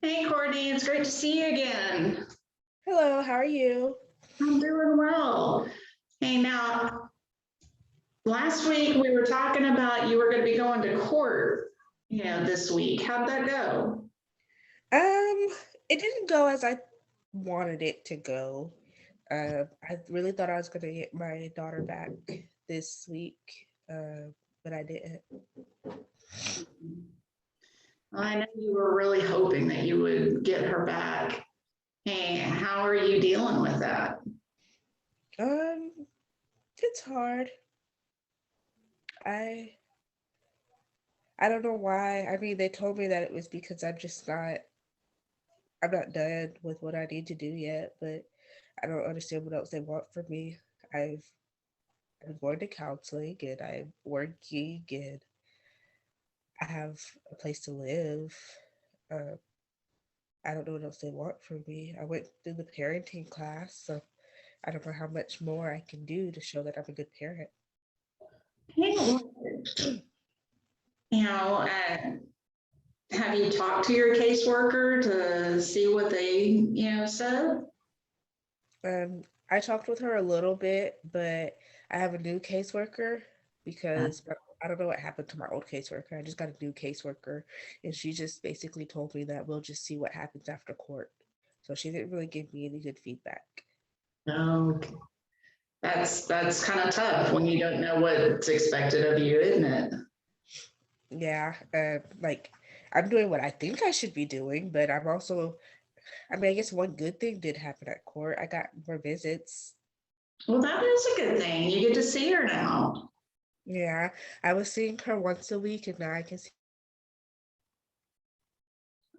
Hey, Courtney, it's great to see you again. Hello, how are you? I'm doing well. Hey, now, last week we were talking about you were going to be going to court, this week. How'd that go? Um, it didn't go as I wanted it to go. I really thought I was gonna get my daughter back this week, but I didn't. I know you were really hoping that you would get her back. Hey, how are you dealing with that? Um, it's hard. I I don't know why. I mean, they told me that it was because I'm not done with what I need to do yet, but I don't understand what else they want from me. I've I'm going to counseling and I'm working and I have a place to live. Uh, I don't know what else they want from me. I went through the parenting class, so I don't know how much more I can do to show that I'm a good parent. Hey, you know, have you talked to your caseworker to see what they, said? I talked with her a little bit, but I have a new caseworker because I don't know what happened to my old caseworker. I just got a new caseworker, and she just basically told me that we'll just see what happens after court. So she didn't really give me any good feedback. No, that's kind of tough when you don't know what's expected of you, isn't it? Yeah, like I'm doing what I think I should be doing, but I mean, I guess one good thing did happen at court. I got more visits. Well, that is a good thing. You get to see her now. Yeah, I was seeing her once a week, and now I can see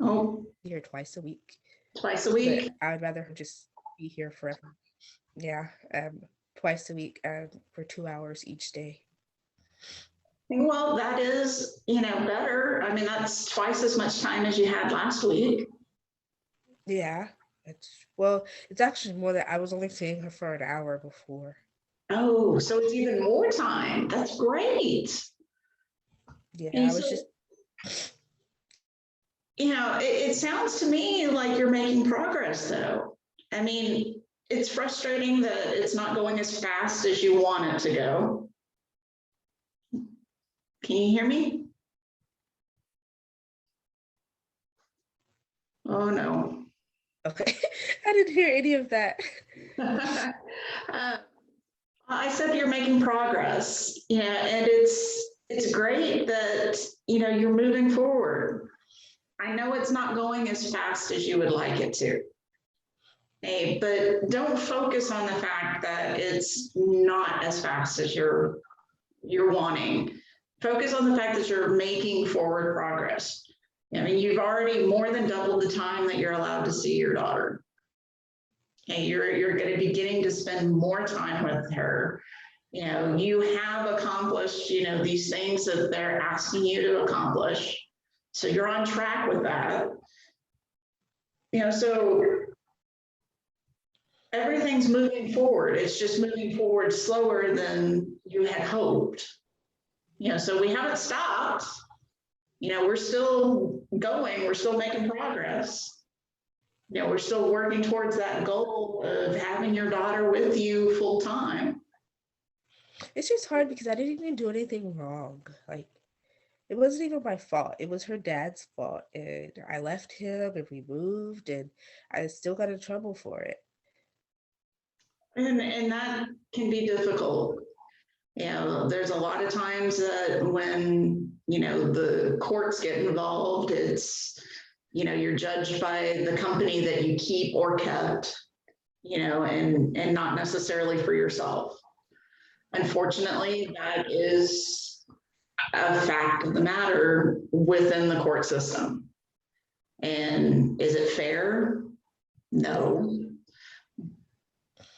Oh, her twice a week. twice a But week. I'd rather her just be here forever. Yeah, twice a week, for 2 hours each day. Well, that is, better. I mean, that's twice as much time as you had last week. Yeah, it's actually more that I was only seeing her for an hour before. Oh, so it's even more time. That's great. Yeah, And I was so, just it sounds to me like you're making progress, though. I mean, it's frustrating that it's not going as fast as you want it to go. Can you hear me? Oh, no. okay. I didn't hear any of that. Uh, I said you're making progress, and it's great that you're moving forward. I know it's not going as fast as you would like it to. Hey, but don't focus on the fact that it's not as fast as you're wanting. Focus on the fact that you're making forward progress. I mean, you've already more than doubled the time that you're allowed to see your daughter. Okay, you're going to be getting to spend more time with her. You have accomplished, these things that they're asking you to accomplish. So you're on track with that. So everything's moving forward. It's just moving forward slower than you had hoped. So we haven't stopped. We're still going, we're still making progress. We're still working towards that goal of having your daughter with you full time. It's just hard because I didn't even do anything wrong. Like, it wasn't even my fault. It was her dad's fault. And I left him and we moved, and I still got in trouble for it. And that can be difficult. There's a lot of times that when, the courts get involved, it's, you're judged by the company that you keep or kept, and not necessarily for yourself. Unfortunately, that is a fact of the matter within the court system. And is it fair? No.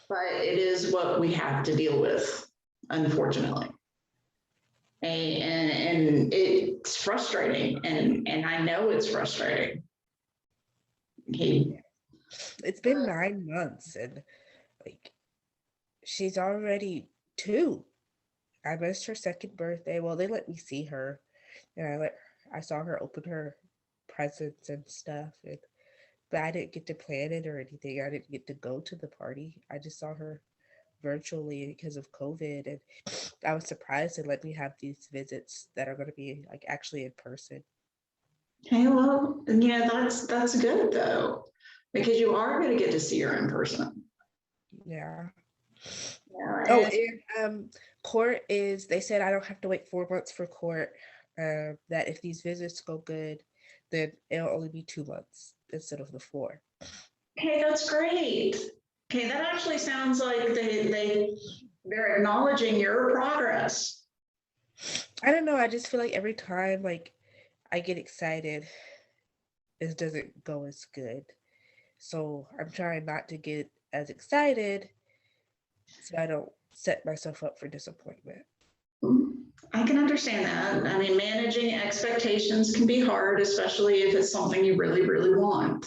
But it is what we have to deal with, unfortunately. And it's frustrating, and I know it's frustrating. Okay. It's been 9 months, and like, she's already 2. I missed her second birthday. Well, they let me see her, and I saw her open her presents and stuff. And but I didn't get to plan it or anything. I didn't get to go to the party. I just saw her virtually because of COVID, and I was surprised they let me have these visits that are going to be like actually in person. Okay, well, that's good though, because you are going to get to see her in person. Yeah. Yeah, Oh, and and court is, they said I don't have to wait 4 months for court. That if these visits go good, then it'll only be 2 months instead of the four. okay, that's great. Okay, that actually sounds like they're acknowledging your progress. I don't know. I just feel like every time like I get excited, it doesn't go as good. So I'm trying not to get as excited so I don't set myself up for disappointment. I can understand that. I mean, managing expectations can be hard, especially if it's something you really, really want.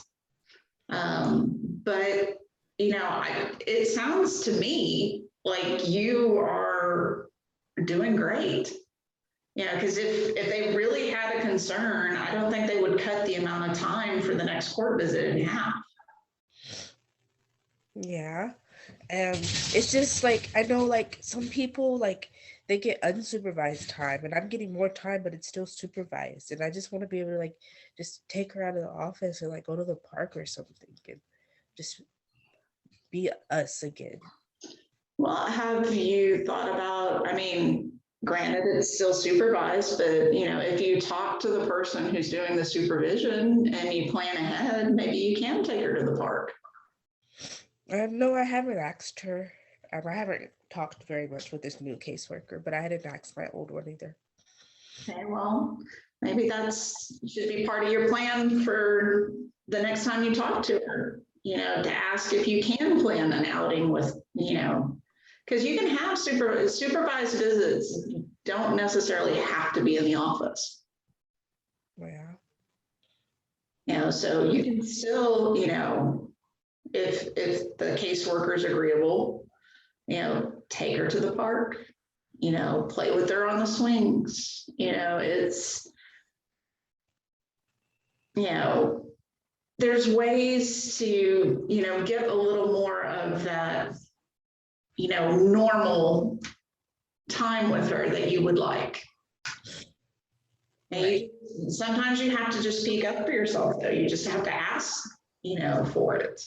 But it sounds to me like you are doing great. Yeah, because if they really had a concern, I don't think they would cut the amount of time for the next court visit in half. Yeah. It's just like I know like some people like they get unsupervised time and I'm getting more time but it's still supervised and I just want to be able to like just take her out of the office and like go to the park or something and just be us again. Well, have you thought about, I mean, granted, it's still supervised, but if you talk to the person who's doing the supervision and you plan ahead, maybe you can take her to the park. No, I haven't asked her. I haven't talked very much with this new caseworker, but I hadn't asked my old one either. Okay, well, maybe that's should be part of your plan for the next time you talk to her, to ask if you can plan an outing with, because you can have supervised visits, don't necessarily have to be in the office. Yeah. So you can still, if the caseworker is agreeable, take her to the park, play with her on the swings. It's, you know, there's ways to, get a little more of that, normal time with her that you would like. And Right. sometimes you have to just speak up for yourself, though. You just have to ask, for it.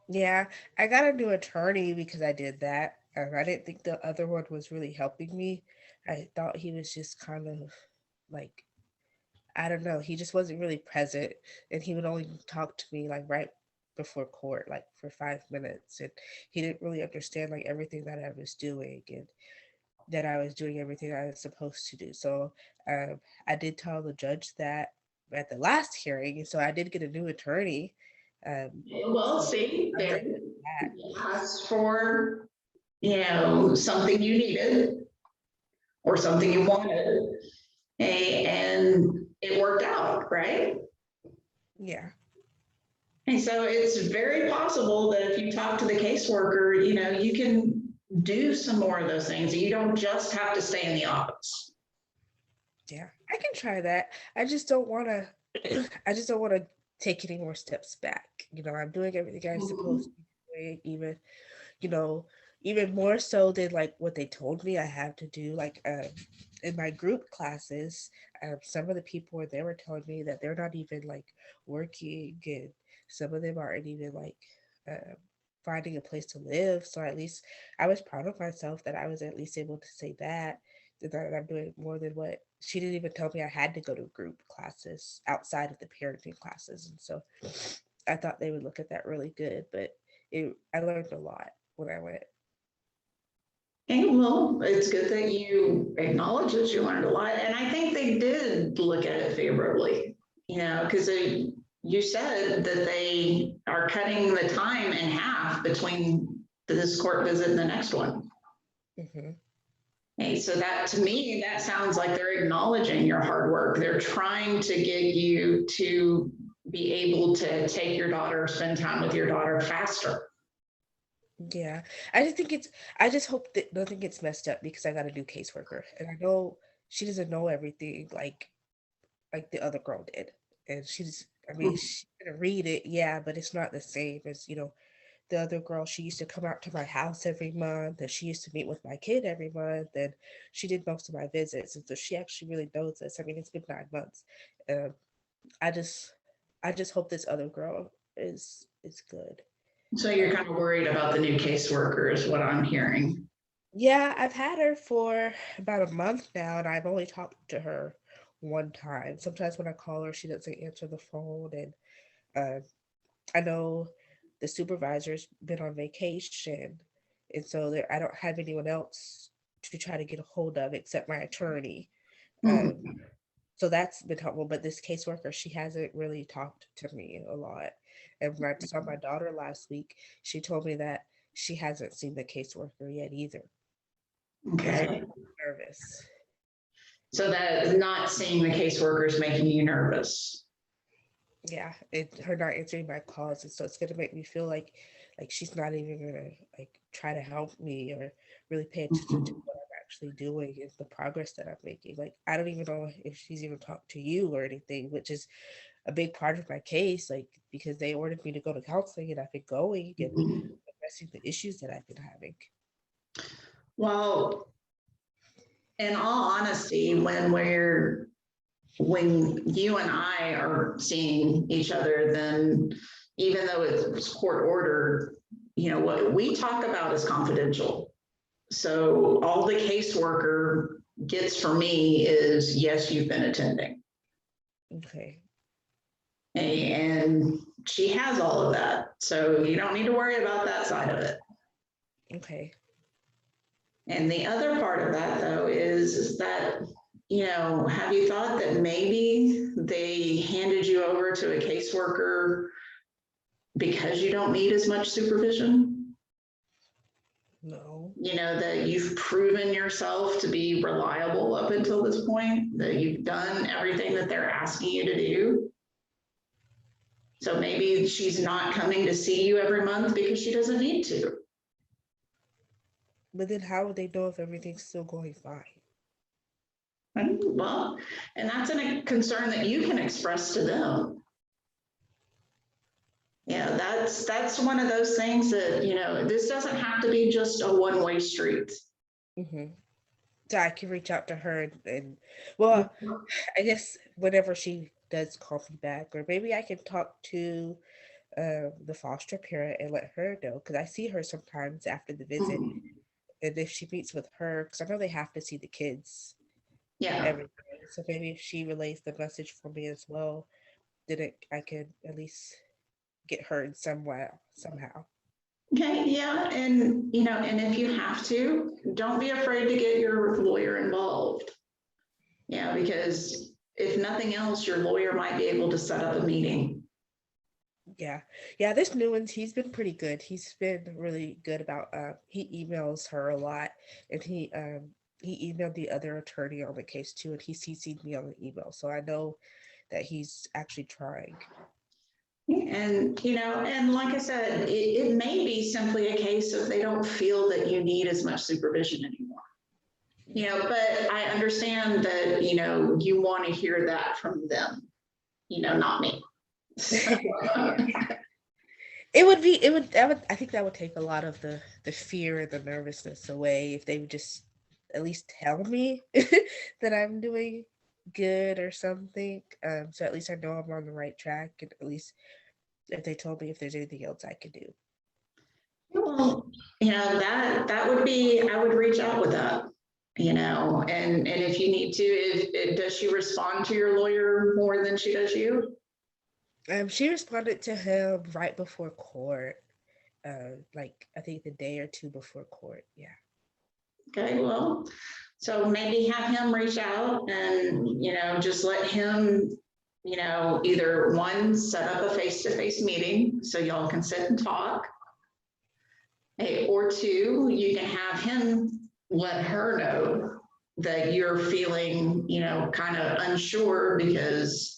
Yeah, I got a new attorney because I did that. I didn't think the other one was really helping me. I thought he was just kind of like, I don't know, he just wasn't really present and he would only talk to me like right before court, like for 5 minutes. And he didn't really understand like everything that I was doing and that I was doing everything I was supposed to do. So um, I did tell the judge that at the last hearing. And so I did get a new attorney. Well, So see, I'm there, thankful for that. you asked for, something you needed or something you wanted, and it worked out, right? Yeah. And so it's very possible that if you talk to the caseworker, you can do some more of those things. You don't just have to stay in the office. Yeah, I can try that. I just don't want to. I just don't want to take any more steps back. I'm doing everything I'm supposed to be doing, you know, even more so than like what they told me I have to do. Like in my group classes, some of the people were there were telling me that they're not even like working, and some of them aren't even like uh, finding a place to live. So at least I was proud of myself that I was at least able to say that I'm doing more than what she didn't even tell me I had to go to group classes outside of the parenting classes. And so I thought they would look at that really good, but I learned a lot when I went. And well, it's good that you acknowledge that you learned a lot. And I think they did look at it favorably, because you said that they are cutting the time in half between this court visit and the next one. Hmm. Hey, so that to me, that sounds like they're acknowledging your hard work. They're trying to get you to be able to take your daughter, spend time with your daughter faster. Yeah, I just hope that nothing gets messed up because I got a new caseworker, and I know she doesn't know everything like the other girl did, and I mean, she can read it, yeah, but it's not the same as, the other girl. She used to come out to my house every month, and she used to meet with my kid every month, and she did most of my visits. And so she actually really knows us. I mean, it's been 9 months. Um, I just, I just hope this other girl is good. So you're Um, kind of worried about the new caseworker is what I'm hearing. yeah, I've had her for about a month now, and I've only talked to her one time. Sometimes when I call her, she doesn't answer the phone, and uh, I know the supervisor's been on vacation, and so I don't have anyone else to try to get a hold of except my attorney. Um, Mhm. so that's been helpful. But this caseworker, she hasn't really talked to me a lot. And when I saw my daughter last week, she told me that she hasn't seen the caseworker yet either. And so Okay. I'm nervous. So that not seeing the caseworker is making you nervous. Yeah, her not answering my calls, and so it's gonna make me feel like she's not even gonna like try to help me or really pay attention to Mhm. what I'm actually doing and the progress that I'm making. Like I don't even know if she's even talked to you or anything, which is a big part of my case. Like because they ordered me to go to counseling and I've been going and Mhm. addressing the issues that I've been having. Well, in all honesty, when you and I are seeing each other, then even though it's court ordered, what we talk about is confidential. So all the caseworker gets for me is, yes, you've been attending. Okay, And she has all of that. So you don't need to worry about that side of it. okay. And the other part of that, though, is that, have you thought that maybe they handed you over to a caseworker because you don't need as much supervision? No. That you've proven yourself to be reliable up until this point, that you've done everything that they're asking you to do. So maybe she's not coming to see you every month because she doesn't need to. But then how would they know if everything's still going fine? Well, and that's a concern that you can express to them. Yeah, that's one of those things that, this doesn't have to be just a one-way street. Hmm. So I can reach out to her and well, I guess whenever she does call me back, or maybe I can talk to the foster parent and let her know because I see her sometimes after the visit, and if she meets with her, because I know they have to see the kids Yeah. every day, so maybe if she relays the message for me as well, then I could at least get her in somewhere somehow. Okay, yeah, and if you have to, don't be afraid to get your lawyer involved. Yeah, because if nothing else, your lawyer might be able to set up a meeting. Yeah, yeah. This new one's he's been pretty good. He's been really good about. He emails her a lot, and he emailed the other attorney on the case too, and he CC'd me on the email, so I know that he's actually trying. And like I said, it may be simply a case of they don't feel that you need as much supervision anymore. But I understand that, you want to hear that from them, not me. So, It would be. It would. That would. I think that would take a lot of the fear and the nervousness away if they would just at least tell me that I'm doing good or something. So at least I know I'm on the right track, and at least if they told me if there's anything else I could do. well, that would be, I would reach out with that, and if you need to, does she respond to your lawyer more than she does you? She responded to him right before court, like I think the day or two before court. Yeah. Okay, well, so maybe have him reach out and, just let him, either one, set up a face-to-face meeting so y'all can sit and talk. Hey, or two, you can have him let her know that you're feeling, kind of unsure because,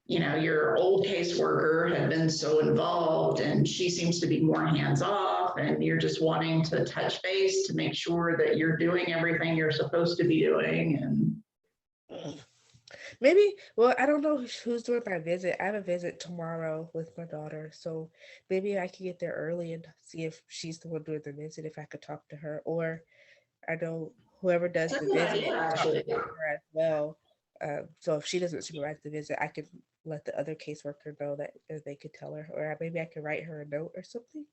your old caseworker had been so involved and she seems to be more hands off and you're just wanting to touch base to make sure that you're doing everything you're supposed to be doing. And Mm. Maybe, well, I don't know who's doing my visit. I have a visit tomorrow with my daughter, so maybe I can get there early and see if she's the one doing the visit, if I could talk to her. Or I know whoever does That's a the good visit idea, talks actually. to her as well. So if she doesn't supervise the visit, I could let the other caseworker know that they could tell her, or maybe I could write her a note or something.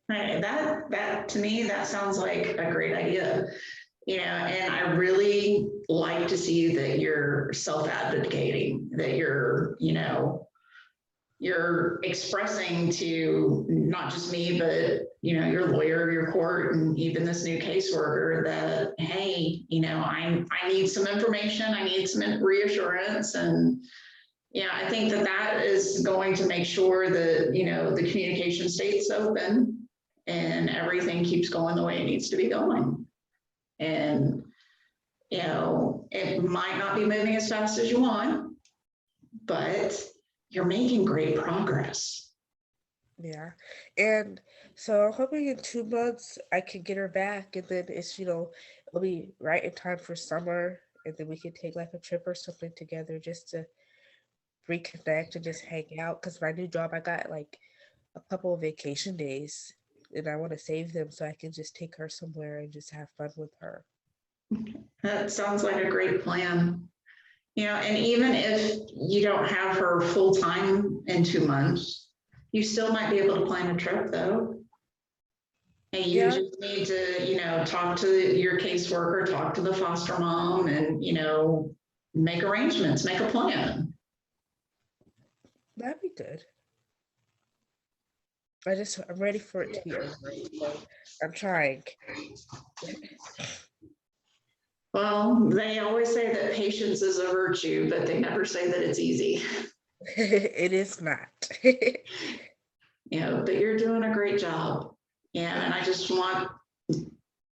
Right, that to me, that sounds like a great idea. And I really like to see that you're self-advocating, that you're expressing to not just me, but your lawyer, your court, and even this new caseworker that, hey, I need some information, I need some reassurance. And I think that is going to make sure that the communication stays open and everything keeps going the way it needs to be going. And it might not be moving as fast as you want, but you're making great progress. Yeah. And so I'm hoping in 2 months I can get her back, and then it'll be right in time for summer, and then we can take like a trip or something together just to reconnect and just hang out. Because my new job, I got like a couple of vacation days, and I want to save them so I can just take her somewhere and just have fun with her. That sounds like a great plan. And even if you don't have her full time in 2 months, you still might be able to plan a trip though. And you Yeah, just need to, talk to your caseworker, talk to the foster mom, and, make arrangements, make a plan. that'd be good. I'm ready for it to be over. So I'm trying. Well, they always say that patience is a virtue, but they never say that it's easy. It is not. But you're doing a great job. And I just want,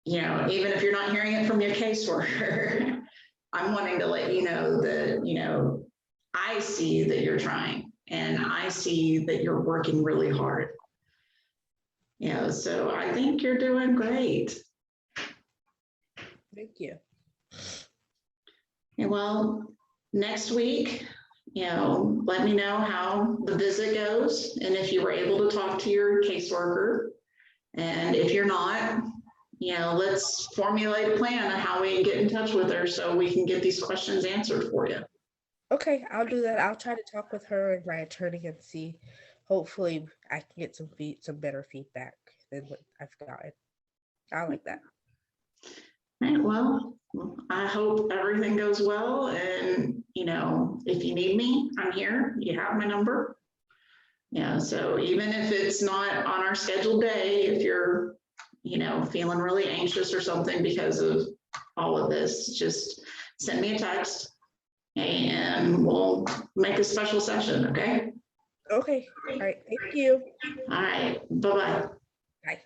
even if you're not hearing it from your caseworker, I'm wanting to let you know that, I see that you're trying and I see that you're working really hard. So I think you're doing great. Thank you. Well, next week, let me know how the visit goes and if you were able to talk to your caseworker. And if you're not, let's formulate a plan on how we can get in touch with her so we can get these questions answered for you. Okay, I'll do that. I'll try to talk with her and my attorney and see. Hopefully, I can get some better feedback than what I've gotten. I like that. All right, well, I hope everything goes well. And, if you need me, I'm here. You have my number. So even if it's not on our scheduled day, if you're, feeling really anxious or something because of all of this, just send me a text and we'll make a special session, okay? Okay, all right. Thank you. All right, bye-bye. Bye.